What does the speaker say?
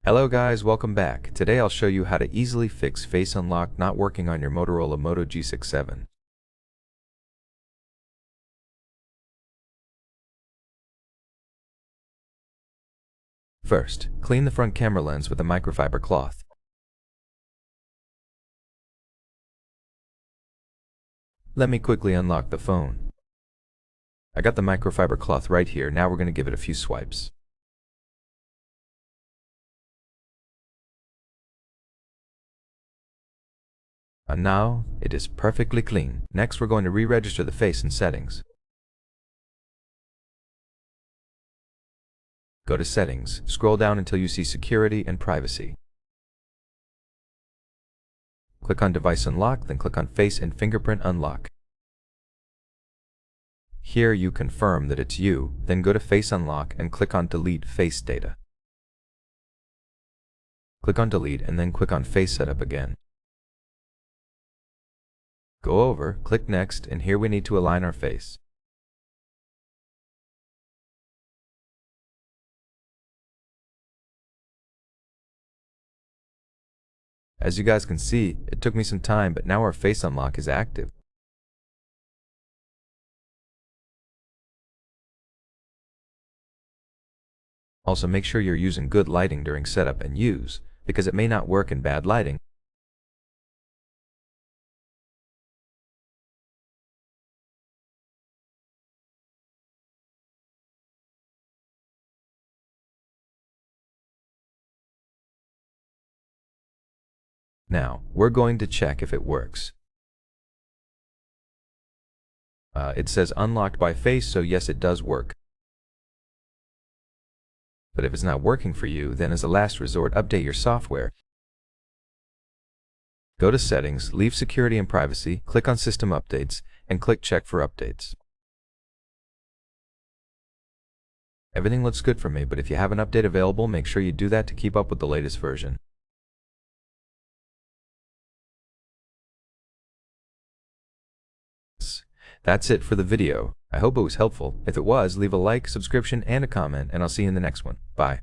Hello guys, welcome back. Today I'll show you how to easily fix face unlock not working on your Motorola Moto G67. First, clean the front camera lens with a microfiber cloth. Let me quickly unlock the phone. I got the microfiber cloth right here, now we're going to give it a few swipes. And now, it is perfectly clean. Next, we're going to re-register the face in Settings. Go to Settings, scroll down until you see Security and Privacy. Click on Device Unlock, then click on Face and Fingerprint Unlock. Here you confirm that it's you, then go to Face Unlock and click on Delete Face Data. Click on Delete and then click on Face Setup again. Go over, click Next, and here we need to align our face. As you guys can see, it took me some time, but now our face unlock is active. Also, make sure you're using good lighting during setup and use, because it may not work in bad lighting. Now, we're going to check if it works. It says unlocked by face, so yes, it does work. But if it's not working for you, then as a last resort, update your software. Go to Settings, leave Security and Privacy, click on System Updates, and click Check for Updates. Everything looks good for me, but if you have an update available, make sure you do that to keep up with the latest version. That's it for the video. I hope it was helpful. If it was, leave a like, subscription, and a comment, and I'll see you in the next one. Bye.